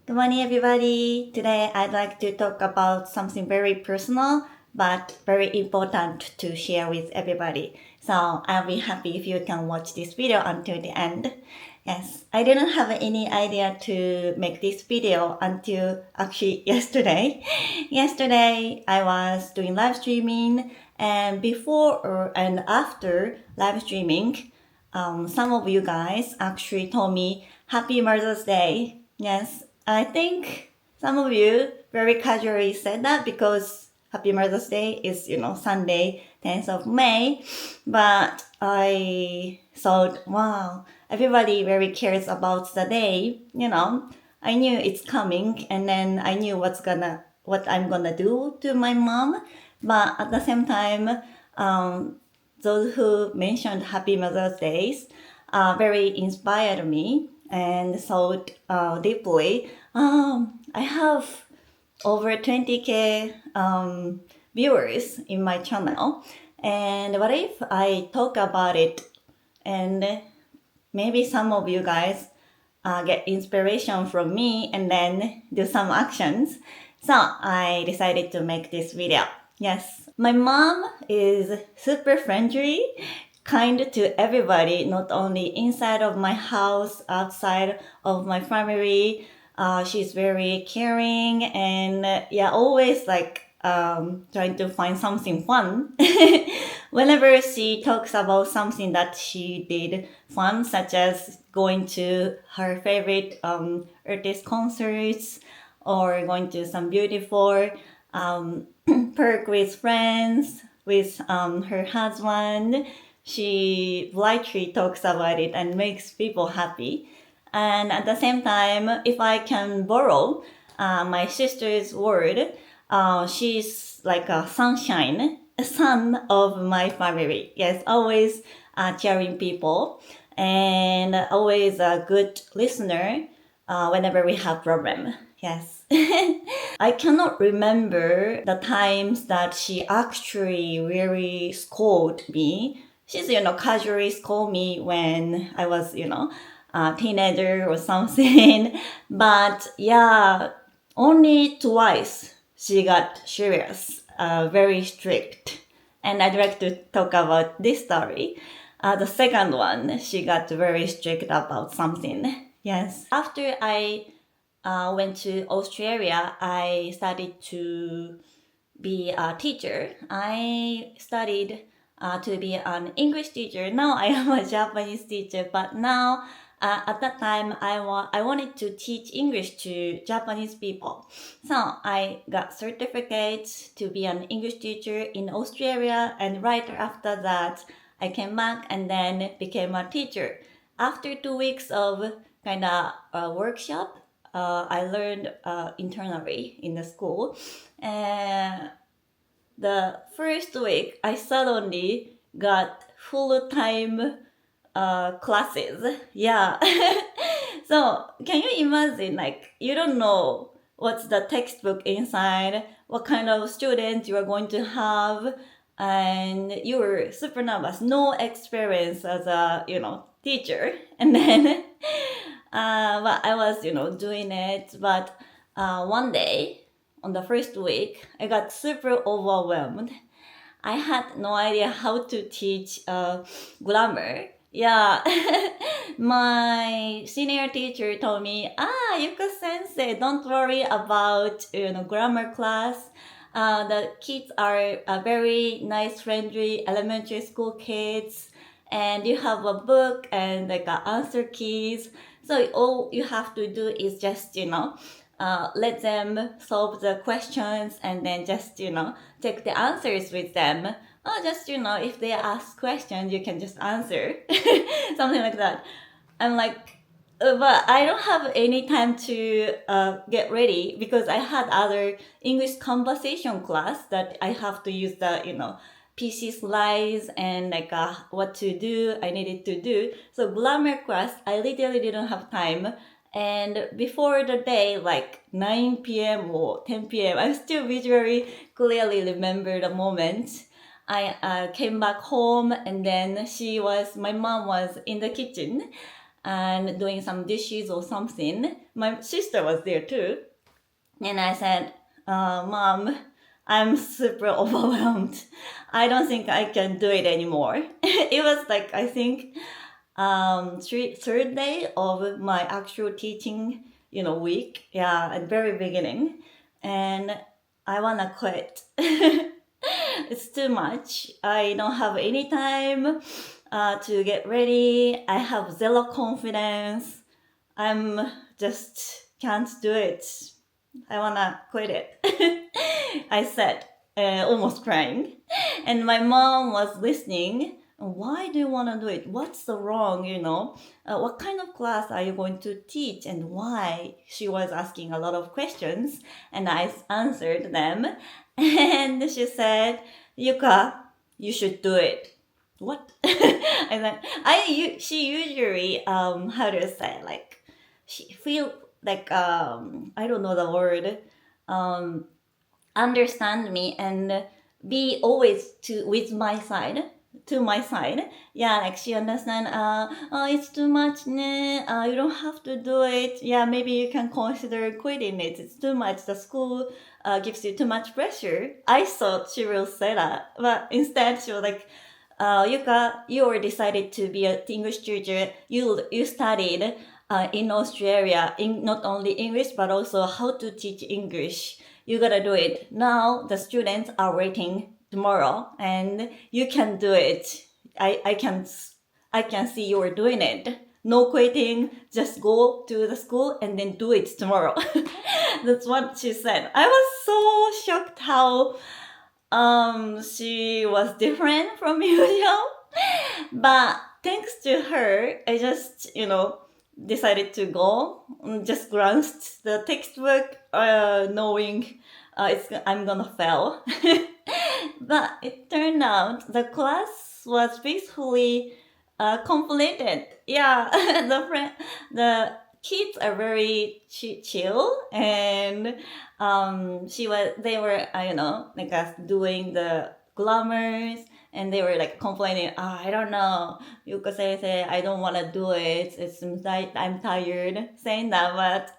Good morning, everybody. Today, I'd like to talk about something very personal but very important to share with everybody. So, I'll be happy if you can watch this video until the end. Yes, I didn't have any idea to make this video until actually yesterday. Yesterday, I was doing live streaming, and before and after live streaming, some of you guys actually told me Happy Mother's Day. Yes, I think some of you very casually said that because Happy Mother's Day is, Sunday, 10th of May. But I thought, wow, everybody very cares about the day, I knew it's coming, and then I knew what I'm gonna do to my mom. But at the same time, those who mentioned Happy Mother's Days very inspired me and thought deeply. I have over 20K viewers in my channel, and what if I talk about it and maybe some of you guys get inspiration from me and then do some actions. So I decided to make this video. Yes, my mom is super friendly, kind to everybody, not only inside of my house, outside of my family. She's very caring and always trying to find something fun. Whenever she talks about something that she did fun, such as going to her favorite artist concerts or going to some beautiful park with friends, with her husband, she lightly talks about it and makes people happy. And at the same time, if I can borrow my sister's word, she's like a sunshine, a son of my family. Yes, always cheering people and always a good listener whenever we have problem. Yes. I cannot remember the times that she actually really scolded me. She's, casually scold me when I was, a teenager or something. But yeah, only twice she got serious, very strict. And I'd like to talk about this story. The second one, she got very strict about something. Yes. After I went to Australia, I started to be a teacher. I studied to be an English teacher. Now I am a Japanese teacher, but now at that time I wanted to teach English to Japanese people. So I got certificates to be an English teacher in Australia, and right after that I came back and then became a teacher. After 2 weeks of kind of a workshop, I learned internally in the school. And the first week, I suddenly got full-time classes. Yeah. So can you imagine, like, you don't know what's the textbook inside, what kind of student you are going to have, and you were super nervous, no experience as a, teacher. And then but I was, doing it. But one day, on the first week, I got super overwhelmed. I had no idea how to teach grammar. Yeah, my senior teacher told me, Yuka sensei, don't worry about grammar class. The kids are very nice, friendly elementary school kids, and you have a book and like answer keys. So all you have to do is just let them solve the questions and then just take the answers with them. Or just if they ask questions, you can just answer something like that. I'm like, but I don't have any time to get ready because I had other English conversation class that I have to use the PC slides and like what to do I needed to do. So grammar class, I literally didn't have time. And before the day, like 9 p.m. or 10 p.m., I still visually clearly remember the moment. I came back home and then my mom was in the kitchen and doing some dishes or something. My sister was there too. And I said, Mom, I'm super overwhelmed. I don't think I can do it anymore. It was like, I think, third day of my actual teaching, week. Yeah, at very beginning. And I want to quit. It's too much. I don't have any time to get ready. I have zero confidence. I'm just can't do it. I wanna quit it. I said, almost crying. And my mom was listening. Why do you want to do it? What's the wrong, what kind of class are you going to teach and why? She was asking a lot of questions and I answered them. And she said, Yuka, you should do it. What? I said, she usually, how do you say, like, she feel like, I don't know the word, understand me and be always to my side. Yeah, like she understand, oh, it's too much, you don't have to do it. Yeah, maybe you can consider quitting it. It's too much. The school gives you too much pressure. I thought she will say that, but instead she was like, Yuka, you already decided to be an English teacher. You studied in Australia in not only English but also how to teach English. You gotta do it. Now the students are waiting tomorrow and you can do it. I can see you are doing it. No quitting, just go to the school and then do it tomorrow. That's what she said. I was so shocked how she was different from usual. But thanks to her, I just, decided to go. Just glanced the textbook, knowing I'm gonna fail. But it turned out the class was peacefully completed. Yeah, the kids are very chill, and they were, like doing the grammars, and they were like complaining, I don't know, Yuka Sensei, I don't want to do it. It seems like I'm tired saying that, but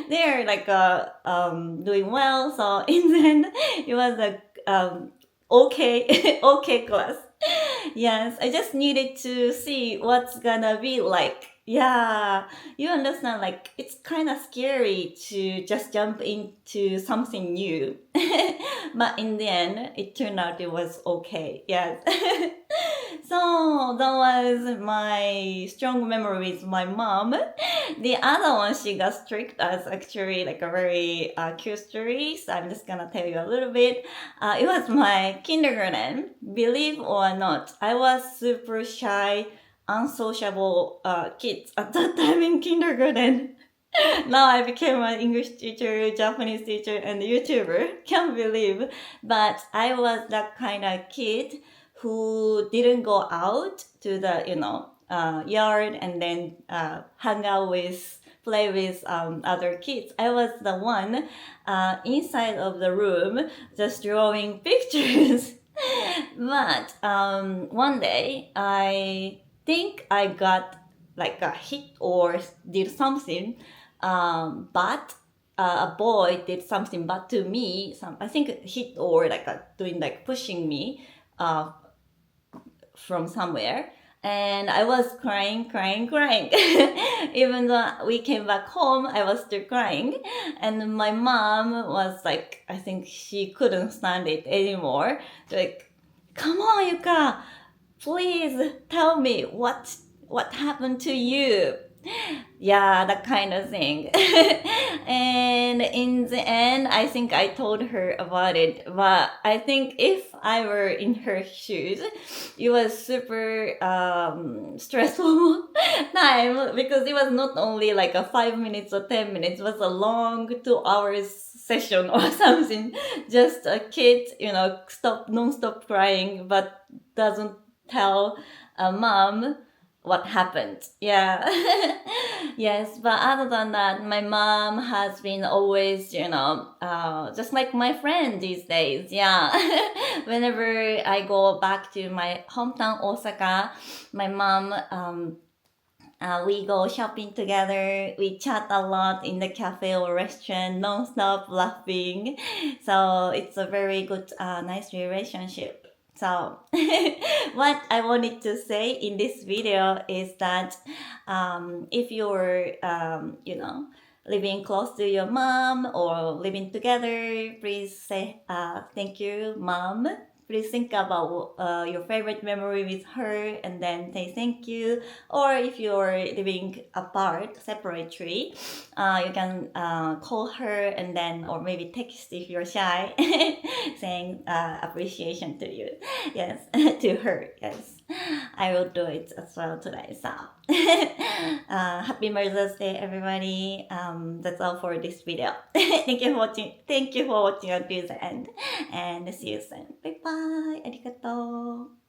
they're like doing well. So in the end, it was a okay okay class. Yes, I just needed to see what's gonna be like. Yeah, you understand, like, it's kind of scary to just jump into something new. But in the end, it turned out it was okay. Yes. So that was my strong memory with my mom. The other one, she got strict as actually like a very cute story. So I'm just gonna tell you a little bit. It was my kindergarten. Believe or not, I was super shy, unsociable kid at that time in kindergarten. Now I became an English teacher, Japanese teacher, and YouTuber. Can't believe. But I was that kind of kid who didn't go out to the, yard and then hang out with, play with other kids. I was the one inside of the room just drawing pictures. But one day, I think I got like a hit or did something, but a boy did something bad to me. I think hit or like doing like pushing me from somewhere. And I was crying. Even though we came back home, I was still crying. And my mom was like, I think she couldn't stand it anymore. Like, come on, Yuka, please tell me what happened to you. Yeah, that kind of thing. And in the end, I think I told her about it. But I think if I were in her shoes, it was super stressful time because it was not only like a 5 minutes or 10 minutes, it was a long 2 hours session or something. Just a kid, non-stop crying, but doesn't tell a mom what happened. Yeah. Yes, but other than that, my mom has been always, just like my friend these days. Yeah. Whenever I go back to my hometown, Osaka, my mom We go shopping together. We chat a lot in the cafe or restaurant, non-stop laughing. So it's a very good, nice relationship. So what I wanted to say in this video is that if you're, living close to your mom or living together, please say thank you, mom. Please think about your favorite memory with her and then say thank you. Or if you're living apart, separately, you can call her and then, or maybe text if you're shy, saying appreciation to you. Yes, to her. Yes, I will do it as well today. So, happy Mother's Day, everybody. That's all for this video. Thank you for watching. Thank you for watching until the end, and see you soon. Bye bye. ありがとう。